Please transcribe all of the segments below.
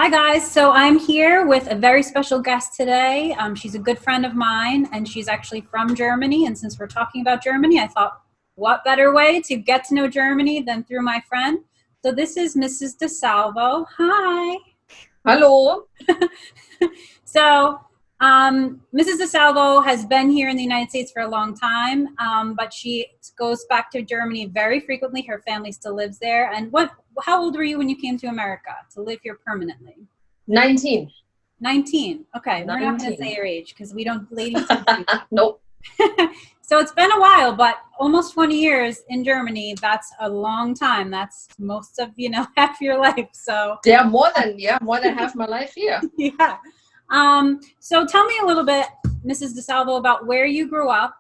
Hi, guys. So I'm here with a very special guest today. She's a good friend of mine, and she's actually from Germany. And since we're talking about Germany, I thought, what better way to get to know Germany than through my friend? So this is Mrs. DeSalvo. Hi. Hallo. So Mrs. DeSalvo has been here in the United States for a long time, but she goes back to Germany very frequently. Her family still lives there. And how old were you when you came to America to live here permanently? 19. 19. Okay, we're not going to 19. say your age because we don't, ladies don't do Nope. that. So it's been a while, but almost 20 years in Germany, that's a long time. That's most of, half your life. So Yeah, more than half my life here. yeah. So tell me a little bit, Mrs. DeSalvo, about where you grew up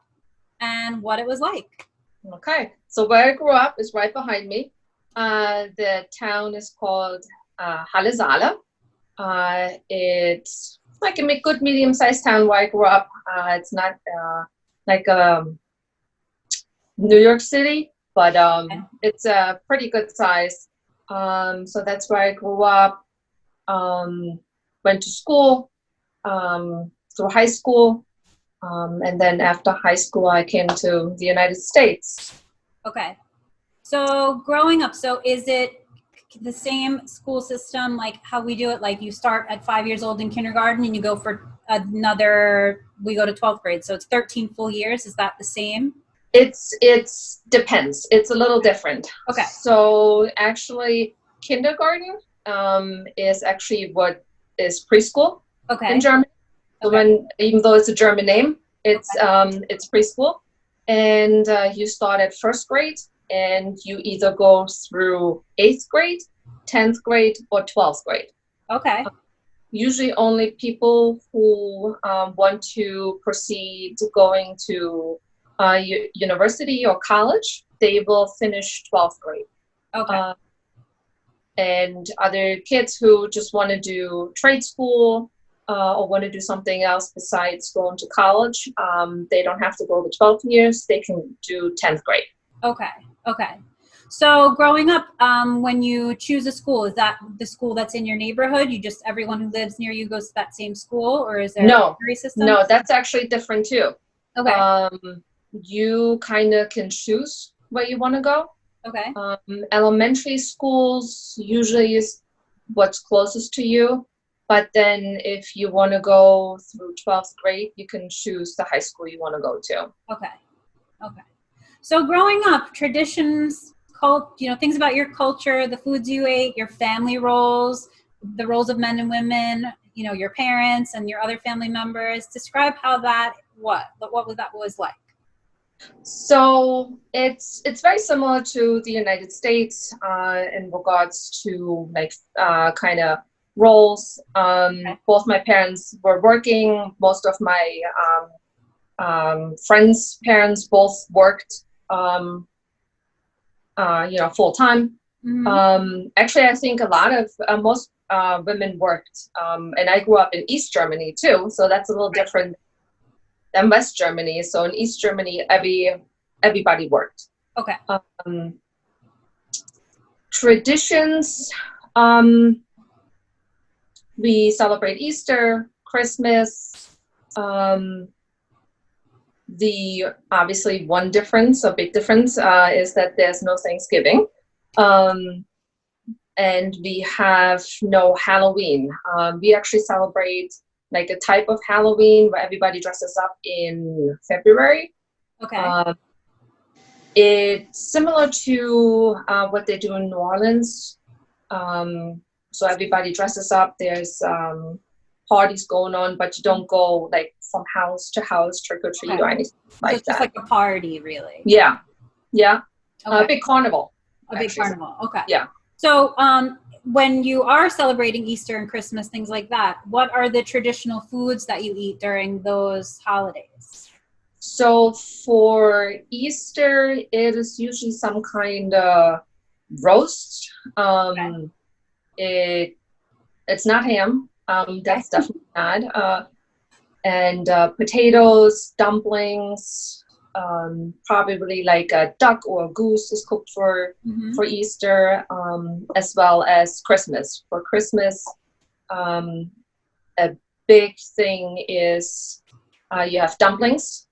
and what it was like. Okay, so where I grew up is right behind me. The town is called Halle Saale. It's like a good medium-sized town where I grew up. It's not like New York City, but it's a pretty good size. So that's where I grew up. Went to school through high school, and then after high school, I came to the United States. Okay. So growing up, so is it the same school system like how we do it? Like you start at 5 years old in kindergarten and you go for we go to 12th grade. So it's 13 full years. Is that the same? It's depends. It's a little different. Okay. So actually, kindergarten is actually what is preschool in Germany. So even though it's a German name, it's preschool, and you start at first grade, and you either go through 8th grade, 10th grade, or 12th grade. Okay. Usually only people who want to proceed going to university or college, they will finish 12th grade. Okay. And other kids who just want to do trade school or want to do something else besides going to college, they don't have to go the 12 years. They can do 10th grade. Okay. So growing up, when you choose a school, is that the school that's in your neighborhood? Everyone who lives near you goes to that same school, or is there a degree system? No, that's actually different too. Okay. You kind of can choose where you want to go. Okay. Elementary schools usually is what's closest to you, but then if you want to go through 12th grade, you can choose the high school you want to go to. Okay. So growing up, traditions, things about your culture, the foods you ate, your family roles, the roles of men and women, your parents and your other family members. Describe how what that was like. So it's very similar to the United States in regards to kind of roles. Both my parents were working. Most of my friends' parents both worked, full time. Mm-hmm. Actually, I think a lot of most women worked, and I grew up in East Germany too, so that's a little different than West Germany. So in East Germany, everybody worked. Okay. Traditions. We celebrate Easter, Christmas. The obviously one difference, a big difference, is that there's no Thanksgiving, and we have no Halloween. We actually celebrate like a type of Halloween where everybody dresses up in February. Okay. It's similar to what they do in New Orleans. So everybody dresses up. There's parties going on, but you don't go like from house to house, trick or treat or anything like it's just that. Like a party, really. Yeah. Okay. A big carnival. A big carnival. Okay. Yeah. So when you are celebrating Easter and Christmas, things like that, what are the traditional foods that you eat during those holidays? So for Easter, it is usually some kind of roast. It's not ham. That's definitely not. And potatoes, dumplings, probably like a duck or a goose is cooked for Easter, as well as Christmas. For Christmas, A big thing is you have dumplings,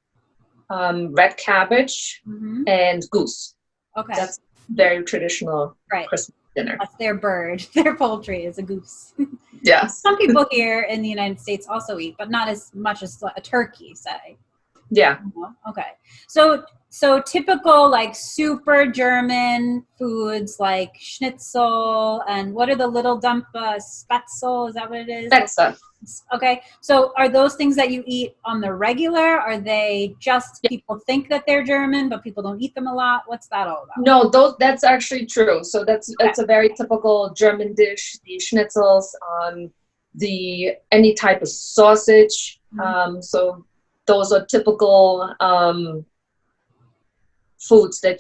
red cabbage, and goose. Okay. That's very traditional Christmas dinner. That's their bird. Their poultry is a goose. Yes. Some people here in the United States also eat, but not as much as a turkey, say. Yeah. Okay. So typical like super German foods like schnitzel and what are the little spätzle? Is that what it is? Spätzle. Okay. So are those things that you eat on the regular? Are they just people think that they're German, but people don't eat them a lot? What's that all about? No, that's actually true. So it's a very typical German dish. The schnitzels, any type of sausage. So those are typical foods that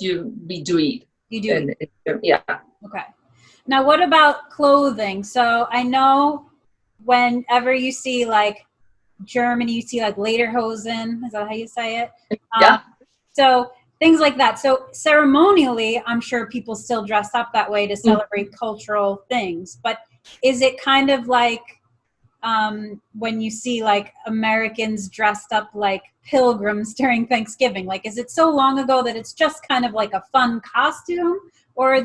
we do eat. You do. Yeah. Okay. Now, what about clothing? So I know whenever you see like Germany, you see like lederhosen. Is that how you say it? Yeah. So things like that. So ceremonially, I'm sure people still dress up that way to celebrate cultural things. But is it kind of like when you see like Americans dressed up like pilgrims during Thanksgiving? Like, is it so long ago that it's just kind of like a fun costume? Or are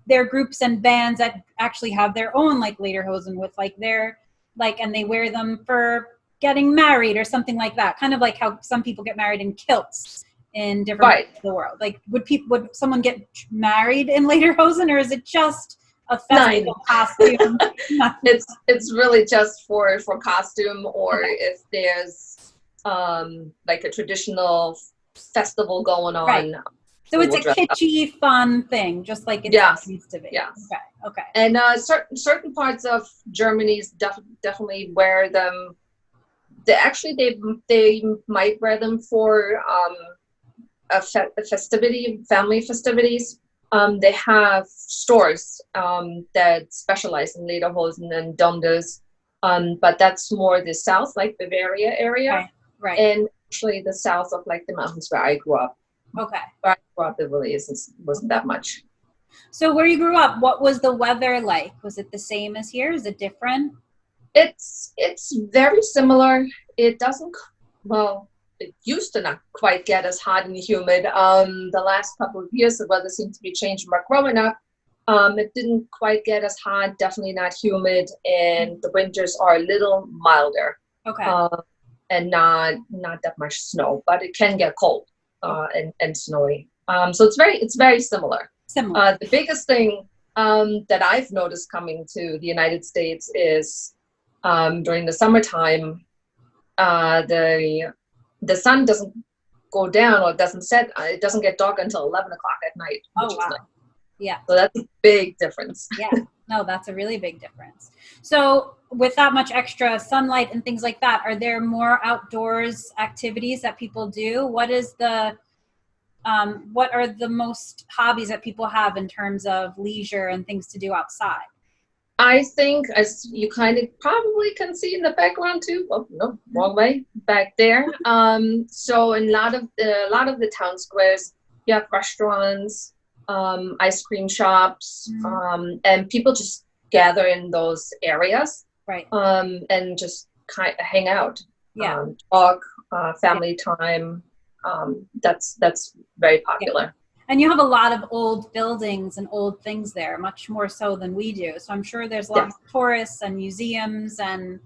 there groups and bands that actually have their own like lederhosen with like and they wear them for getting married or something like that? Kind of like how some people get married in kilts in different parts of the world. Like, would someone get married in lederhosen, or is it just a festival costume? It's really just for costume, or if there's like a traditional festival going on. Right. So it's a kitschy, fun thing, just like it used to be. Yes. Okay. And certain parts of Germany definitely wear them. They might wear them for a festivity, family festivities. They have stores that specialize in lederhosen and dundas, but that's more the south, like Bavaria area, right. And actually the south of like the mountains where I grew up. Okay. Where I grew up, it really wasn't that much. So where you grew up, what was the weather like? Was it the same as here? Is it different? It's very similar. It doesn't, it used to not quite get as hot and humid. The last couple of years, the weather seemed to be changing. But growing up, it didn't quite get as hot, definitely not humid, and the winters are a little milder. Okay. And not that much snow, but it can get cold and snowy. So it's very similar. The biggest thing that I've noticed coming to the United States is during the summertime, the sun doesn't go down or doesn't set. It doesn't get dark until 11 o'clock at night. Oh, wow. Yeah. So that's a big difference. Yeah. No, that's a really big difference. So with that much extra sunlight and things like that, are there more outdoors activities that people do? What are the most hobbies that people have in terms of leisure and things to do outside? I think, as you kind of probably can see in the background too. Oh no, wrong way. Back there. So in a lot of the town squares, you have restaurants, ice cream shops, and people just gather in those areas, right? And just kind of hang out, talk, family time. That's very popular. Yeah. And you have a lot of old buildings and old things there, much more so than we do. So I'm sure there's lots of tourists and museums and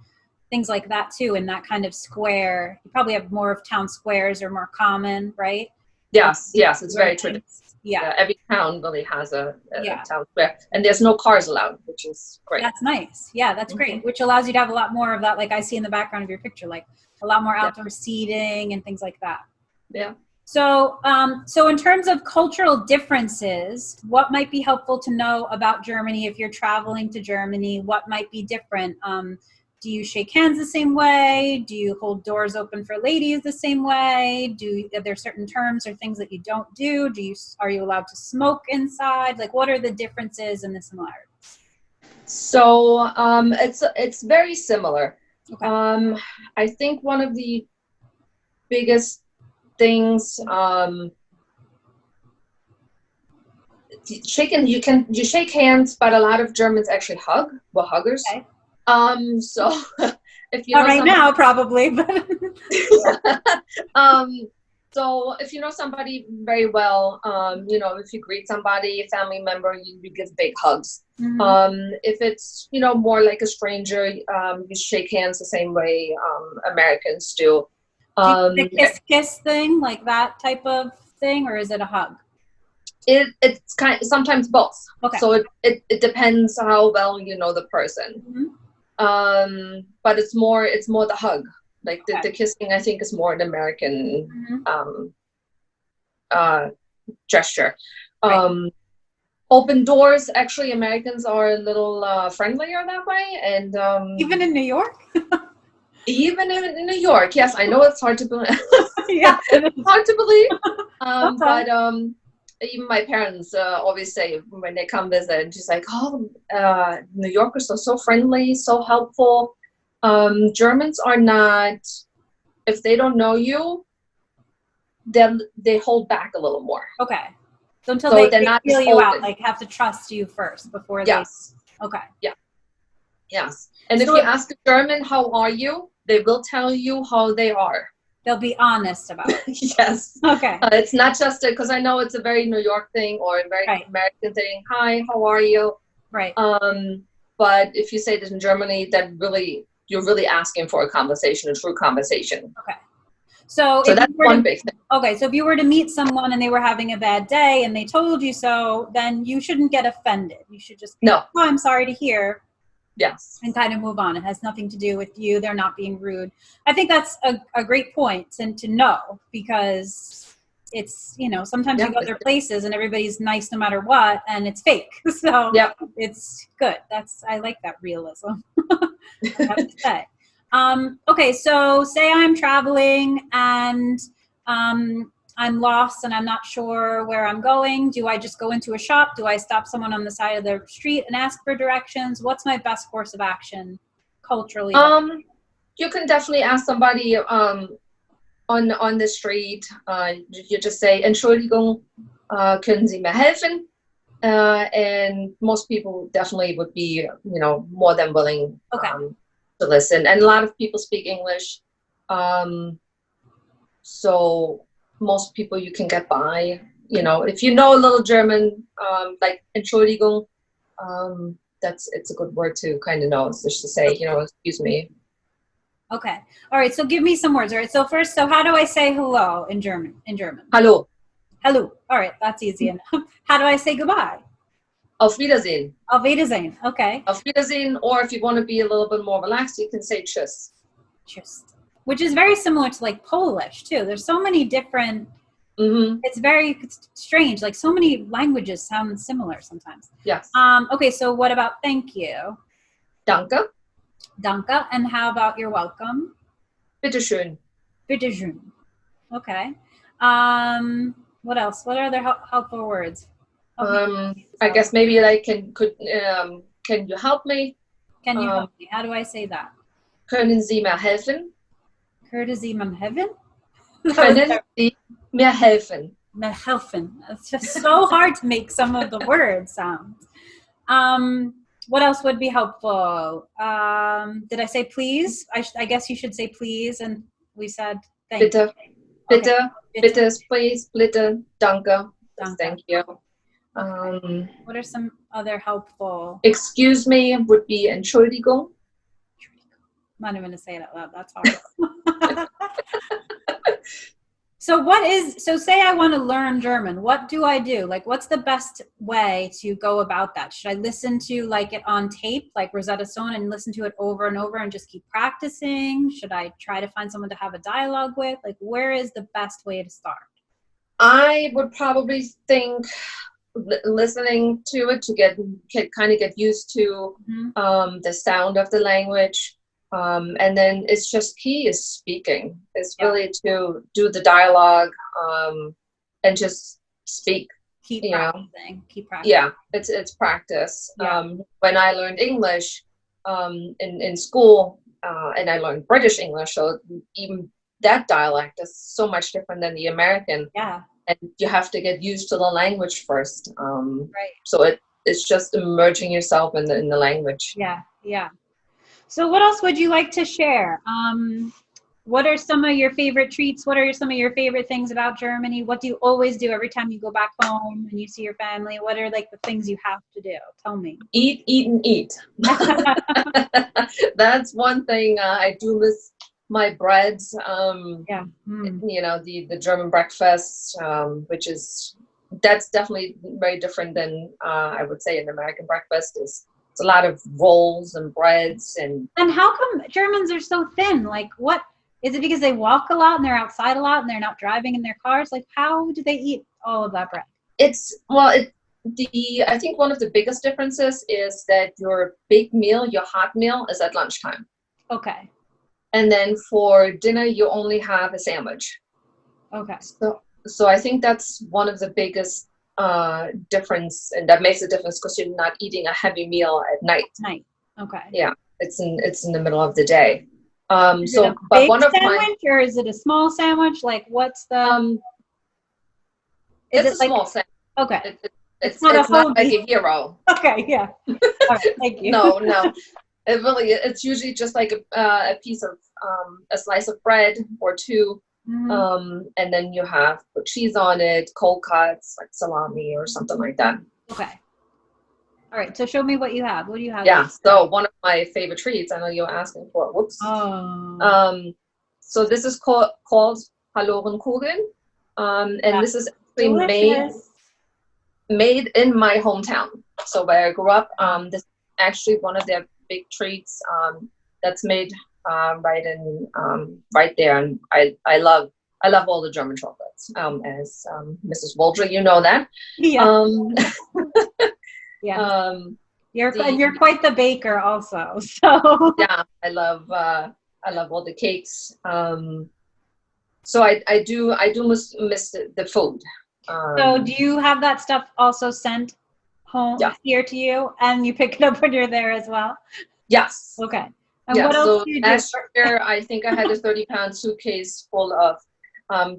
things like that too in that kind of square. You probably have more of town squares are more common, right? Yes, it's very traditional. Yeah, every town really has a town square, and there's no cars allowed, which is great. That's nice. Yeah, that's great. Which allows you to have a lot more of that, like I see in the background of your picture, like a lot more outdoor seating and things like that. Yeah. So, so in terms of cultural differences, what might be helpful to know about Germany if you're traveling to Germany? What might be different? Do you shake hands the same way? Do you hold doors open for ladies the same way? Are there certain terms or things that you don't do? Are you allowed to smoke inside? Like, what are the differences and the similarities? So it's very similar. Okay. I think one of the biggest things you shake hands, but a lot of Germans actually hug. We're huggers. Okay. So if you Not know right somebody, now, probably, but so if you know somebody very well, if you greet somebody, a family member, you give big hugs. If it's, more like a stranger, you shake hands the same way Americans do. Do you do the kiss thing, like that type of thing, or is it a hug? It's sometimes both. Okay. So it depends how well you know the person. But it's more the hug. Like the kissing, I think, is more an American gesture. Right. Open doors, actually, Americans are a little friendlier that way, and Even in New York. Even in New York, yes, I know it's hard to believe. Yeah, it's hard to believe. But even my parents always say when they come visit, and she's like, "Oh, New Yorkers are so friendly, so helpful. Germans are not. If they don't know you, then they hold back a little more. Okay. So until they not feel you out, like have to trust you first before they. Yes. Okay. Yeah. Yes. And so if you ask a German, how are you? They will tell you how they are. They'll be honest about it. Yes. Okay. It's not just because I know it's a very New York thing or a very American thing. Hi, how are you? Right. But if you say this in Germany, then you're really asking for a conversation, a true conversation. Okay. So that's one big thing. Okay, so if you were to meet someone and they were having a bad day and they told you so, then you shouldn't get offended. You should just be like, oh, I'm sorry to hear. Yes. And kind of move on. It has nothing to do with you. They're not being rude. I think that's a great point to know, because it's, sometimes you go other places and everybody's nice no matter what, and it's fake. So it's good. I like that realism. I have to say. Okay, so say I'm traveling and I'm lost and I'm not sure where I'm going. Do I just go into a shop? Do I stop someone on the side of the street and ask for directions? What's my best course of action culturally? You can definitely ask somebody on the street. You just say, Entschuldigung, können Sie mir helfen? And most people definitely would be, more than willing to listen. And a lot of people speak English. So most people you can get by, if you know a little German, like Entschuldigung, it's a good word to kind of know. It's just to say, excuse me. Okay. All right. So give me some words. All right. So first, how do I say hello in German? Hallo. Hello. All right. That's easy enough. How do I say goodbye? Auf Wiedersehen. Auf Wiedersehen. Okay. Auf Wiedersehen. Or if you want to be a little bit more relaxed, you can say tschüss. Tschüss. Which is very similar to like Polish too. There's so many different. It's very strange. Like so many languages sound similar sometimes. Yes. Okay. So what about thank you? Danke. Danke. And how about you're welcome? Bitteschön. Bitteschön. Okay. What else? What are other helpful words? I guess maybe like can you help me? Can you help me? How do I say that? Können Sie mir helfen? Können Sie mir helfen? Können Sie mir helfen? Mir helfen. It's just so hard to make some of the words sound. What else would be helpful? Did I say please? I guess you should say please, and we said thank Bitte. you. Bitte. Okay. Bitte, please. Bitte. Danke. Danke. Thank you. What are some other helpful? Excuse me would be Entschuldigung. I'm not even going to say it out loud. That's hard. So say I want to learn German. What do I do? Like, what's the best way to go about that? Should I listen to like it on tape, like Rosetta Stone, and listen to it over and over and just keep practicing? Should I try to find someone to have a dialogue with? Like, where is the best way to start? I would probably think listening to it to get used to the sound of the language. And then it's just key is speaking. It's really to do the dialogue and just speak. Keep practicing. Yeah, it's practice. Yeah. When I learned English in school, and I learned British English, so even that dialect is so much different than the American. Yeah. And you have to get used to the language first. Right. So it's just immersing yourself in the language. Yeah. Yeah. So what else would you like to share? What are some of your favorite treats? What are some of your favorite things about Germany? What do you always do every time you go back home and you see your family? What are like the things you have to do? Tell me. Eat, eat, and eat. That's one thing. I do miss my breads. Yeah. You know, the German breakfast, that's definitely very different than I would say an American breakfast. It's a lot of rolls and breads and. And how come Germans are so thin? Like, what is it? Because they walk a lot and they're outside a lot and they're not driving in their cars? Like, how do they eat all of that bread? I think one of the biggest differences is that your big meal, your hot meal, is at lunchtime. Okay. And then for dinner, you only have a sandwich. Okay. So I think that's one of the biggest difference, and that makes a difference because you're not eating a heavy meal at night. Okay. Yeah, it's in the middle of the day. Is it a big sandwich or is it a small sandwich? Like, what's the? It's a small sandwich. Okay. It's not like a hero. Okay. Yeah. All right. Thank you. No. It's usually just like a piece of a slice of bread or two. Mm-hmm. And then you have put cheese on it, cold cuts, like salami or something like that. Okay. All right. So show me what you have. What do you have? Yeah. So one of my favorite treats, I know you're asking for. Whoops. Oh. So this is called Hallorenkuchen. And this is actually made in my hometown. So where I grew up, this is actually one of their big treats that's made right there, and I love all the German chocolates. As Mrs. Waldry, you know that. Yeah. Yeah. You're quite the baker, also. So yeah, I love all the cakes. So I do miss the food. So do you have that stuff also sent home here to you, and you pick it up when you're there as well? Yes. Okay. And what else do you do? Last year, I think I had a 30-pound suitcase full of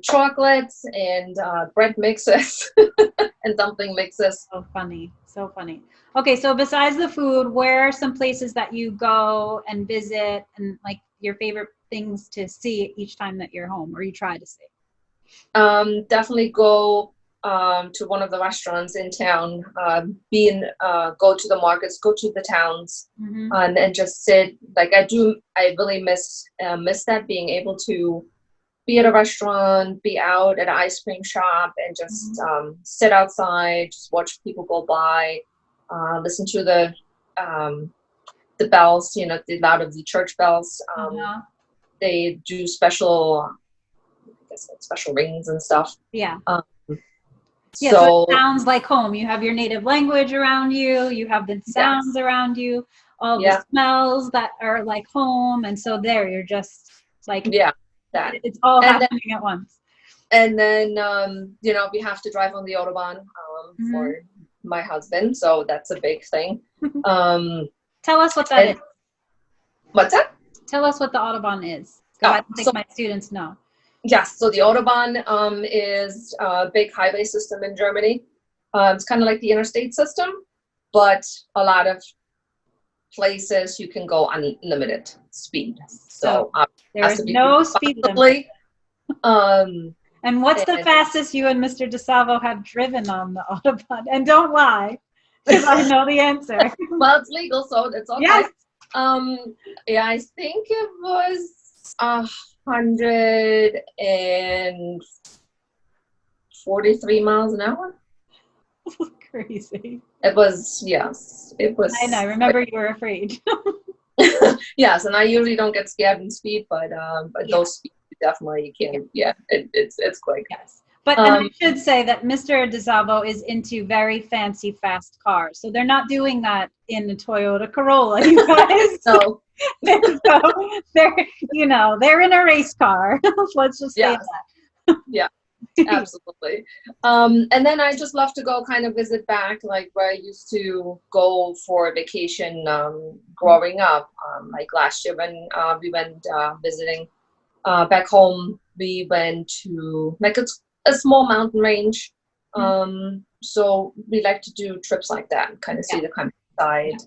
chocolates and bread mixes and dumpling mixes. So funny. So funny. Okay, so besides the food, where are some places that you go and visit and like your favorite things to see each time that you're home or you try to see? Definitely go to one of the restaurants in town, go to the markets, go to the towns, and just sit. Like I really miss that, being able to be at a restaurant, be out at an ice cream shop, and just sit outside, just watch people go by, listen to the bells, you know, the loud of the church bells. They do special rings and stuff. Yeah. So it sounds like home. You have your native language around you. You have the sounds around you, all the smells that are like home. And so there, you're just like, that it's all happening at once. And then, you know, we have to drive on the Autobahn for my husband. So that's a big thing. Tell us what that is. What's that? Tell us what the Autobahn is. I don't think my students know. Yes, so the Autobahn is a big highway system in Germany. It's kind of like the interstate system, but a lot of places you can go unlimited speed. So there is no speed limit. And what's the fastest you and Mr. DeSalvo have driven on the Autobahn? And don't lie, because I know the answer. Well, it's legal, so it's okay. Yes. I think it was 143 miles an hour. Crazy. It was, yes. It was. I know. I remember you were afraid. Yes, and I usually don't get scared in speed, but those speeds definitely you can. Yeah, it's quick. Yes. But and I should say that Mr. DeSalvo is into very fancy, fast cars. So they're not doing that in the Toyota Corolla, you guys. No. So they're in a race car. Let's just say that. Yeah, absolutely. And then I just love to go kind of visit back, like where I used to go for vacation growing up. Like last year when we went visiting back home, we went to like a small mountain range. So we like to do trips like that, kind of see the countryside.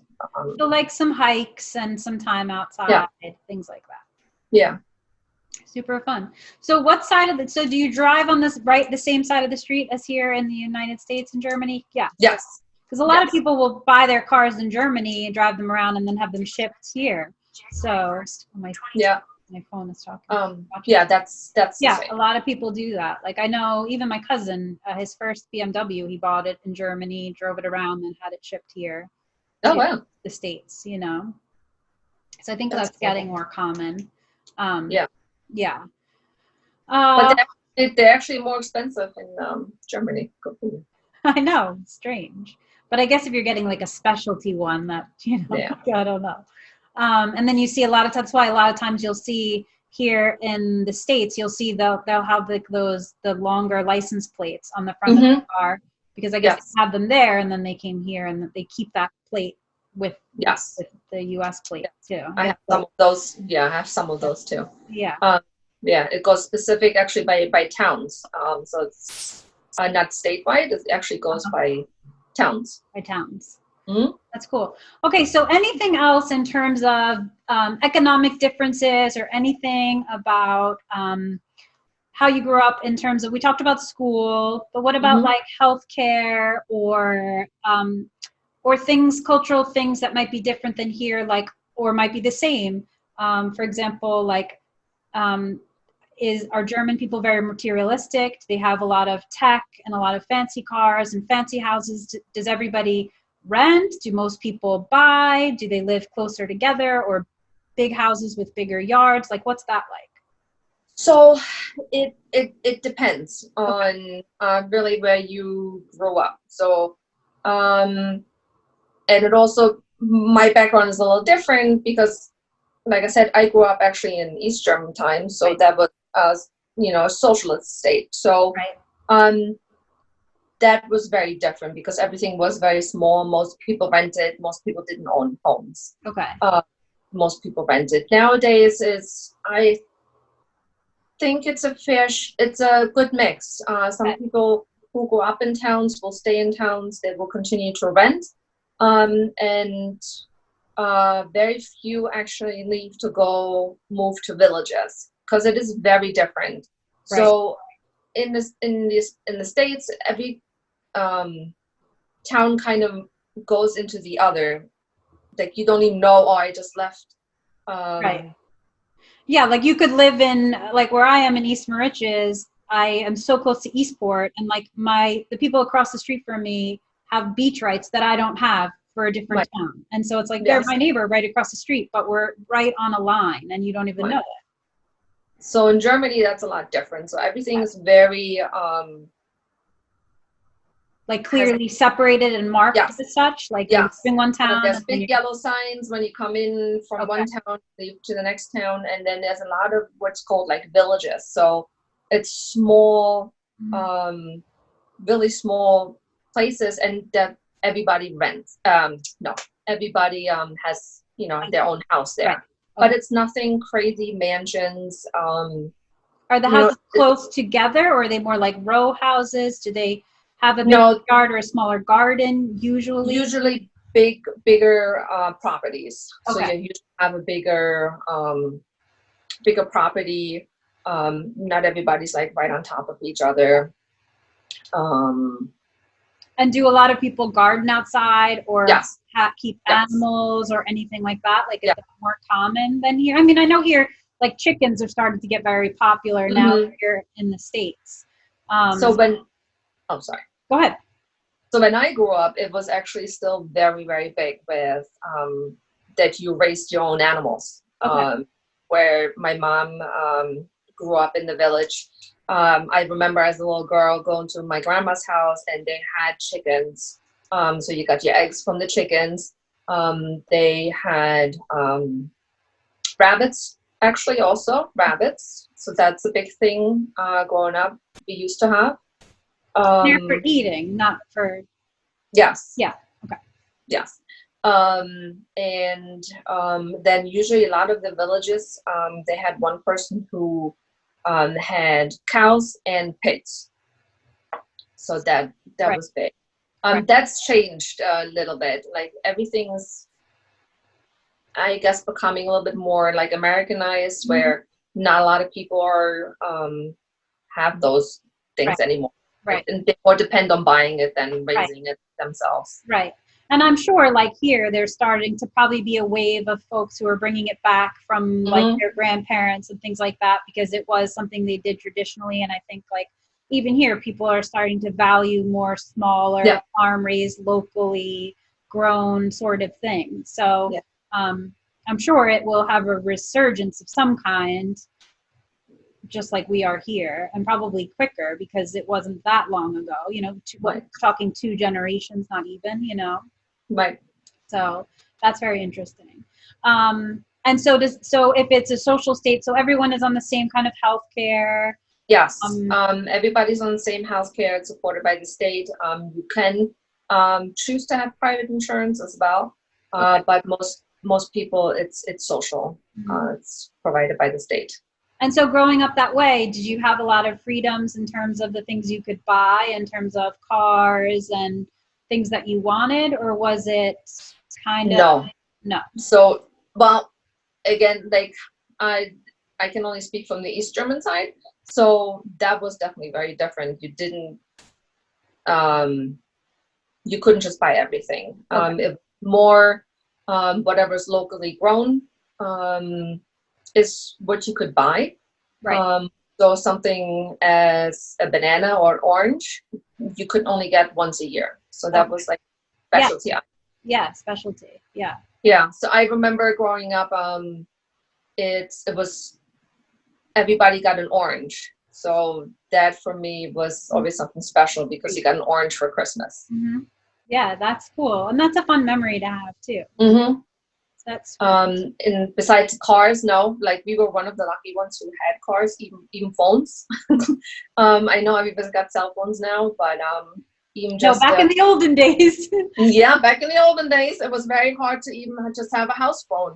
So like some hikes and some time outside, things like that. Yeah. Super fun. So what side of so do you drive on the same side of the street as here in the United States and Germany? Yeah. Yes. Because a lot of people will buy their cars in Germany and drive them around and then have them shipped here. So my phone is talking. That's a lot of people do that. Like I know even my cousin, his first BMW, he bought it in Germany, drove it around, and had it shipped here. Oh wow. The States, So I think that's getting more common. Yeah. But they're actually more expensive in Germany. I know, it's strange. But I guess if you're getting like a specialty one that, I don't know. And then you see that's why a lot of times you'll see here in the States, you'll see they'll have the longer license plates on the front of the car, because I guess they have them there and then they came here and they keep that plate with the US plate too. I have some of those. Yeah, I have some of those too. Yeah. It goes specific actually by towns. So it's not statewide. It actually goes by towns. By towns. Mm-hmm. That's cool. Okay, so anything else in terms of economic differences or anything about how you grew up in terms of, we talked about school, but what about like healthcare or things, cultural things that might be different than here, like, or might be the same? For example, like, are German people very materialistic? Do they have a lot of tech and a lot of fancy cars and fancy houses? Does everybody rent? Do most people buy? Do they live closer together, or big houses with bigger yards? Like, what's that like? So it depends on really where you grow up. So and it also, my background is a little different because, like I said, I grew up actually in East German times, so that was a socialist state. So that was very different because everything was very small. Most people rented. Most people didn't own homes. Okay. Most people rented. Nowadays, I think it's a good mix. Some people who grow up in towns will stay in towns. They will continue to rent, and very few actually leave to move to villages because it is very different. Right. So in the States, every town kind of goes into the other. Like you don't even know, I just left. Right. Yeah, like you could live in, like where I am in East Mauritius, I am so close to Eastport, and like the people across the street from me have beach rights that I don't have for a different town. And so it's like they're my neighbor right across the street, but we're right on a line and you don't even know it. So in Germany, that's a lot different. So everything is very like clearly separated and marked as such, like in one town. There's big yellow signs when you come in from one town to the next town, and then there's a lot of what's called like villages. So it's small, really small places, and that everybody rents. Everybody has their own house there. Right. But it's nothing crazy mansions. Are the houses close together, or are they more like row houses? Do they have a bigger yard or a smaller garden usually? Usually bigger properties. Okay. So you usually have a bigger property. Not everybody's like right on top of each other. And do a lot of people garden outside or keep animals or anything like that? Like is that more common than here? I mean, I know here like chickens are starting to get very popular now here in the States. Sorry. Go ahead. So when I grew up, it was actually still very, very big with that you raised your own animals. Okay. Where my mom grew up in the village. I remember as a little girl going to my grandma's house and they had chickens. So you got your eggs from the chickens. They had rabbits, actually also rabbits. So that's a big thing growing up we used to have. They're for eating, not for... Yes. Yeah. Okay. Yes. And then usually a lot of the villages, they had one person who had cows and pigs. So that was big. That's changed a little bit. Like everything's I guess, becoming a little bit more like Americanized, where not a lot of people are have those things anymore. Right. And they more depend on buying it than raising it themselves. Right. And I'm sure, like here, there's starting to probably be a wave of folks who are bringing it back from like their grandparents and things like that, because it was something they did traditionally. And I think like even here, people are starting to value more smaller, farm-raised, locally grown sort of thing. So I'm sure it will have a resurgence of some kind, just like we are here, and probably quicker because it wasn't that long ago, you know, talking 2 generations, not even, you know. Right. So that's very interesting. And so if it's a social state, so everyone is on the same kind of health care. Yes. Everybody's on the same health care. It's supported by the state. You can choose to have private insurance as well. But most people, it's social. It's provided by the state. And so growing up that way, did you have a lot of freedoms in terms of the things you could buy, in terms of cars and things that you wanted, or was it kind of no? So, well, again, like I can only speak from the East German side, so that was definitely very different. You didn't you couldn't just buy everything. It more whatever's locally grown is what you could buy. Right. So something as a banana or orange, you could only get once a year. So that was like specialty. Yeah, specialty. Yeah. Yeah. So I remember growing up, it was everybody got an orange. So that for me was always something special because you got an orange for Christmas. Yeah, that's cool. And that's a fun memory to have too. That's and besides cars, no, like we were one of the lucky ones who had cars, even phones. I know everybody's got cell phones now, but even just back in the olden days. Yeah, back in the olden days, it was very hard to even just have a house phone.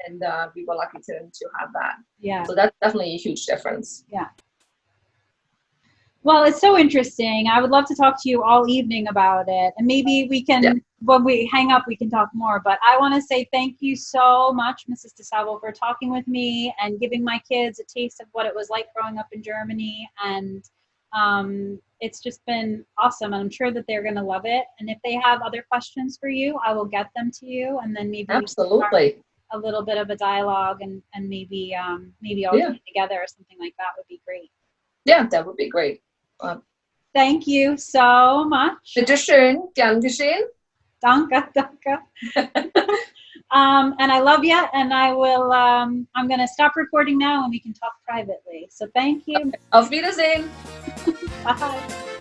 And we were lucky to have that. Yeah. So that's definitely a huge difference. Yeah. Well, it's so interesting. I would love to talk to you all evening about it. And maybe we can, when we hang up, we can talk more. But I want to say thank you so much, Mrs. DeSalvo, for talking with me and giving my kids a taste of what it was like growing up in Germany. And it's just been awesome. And I'm sure that they're going to love it. And if they have other questions for you, I will get them to you. And then maybe absolutely a little bit of a dialogue and maybe all get together or something like that would be great. Yeah, that would be great. Thank you so much. Bitte schön, gern geschehen. Danke, danke. And I love you, and I will, I'm going to stop recording now and we can talk privately. So thank you. Auf Wiedersehen. Bye.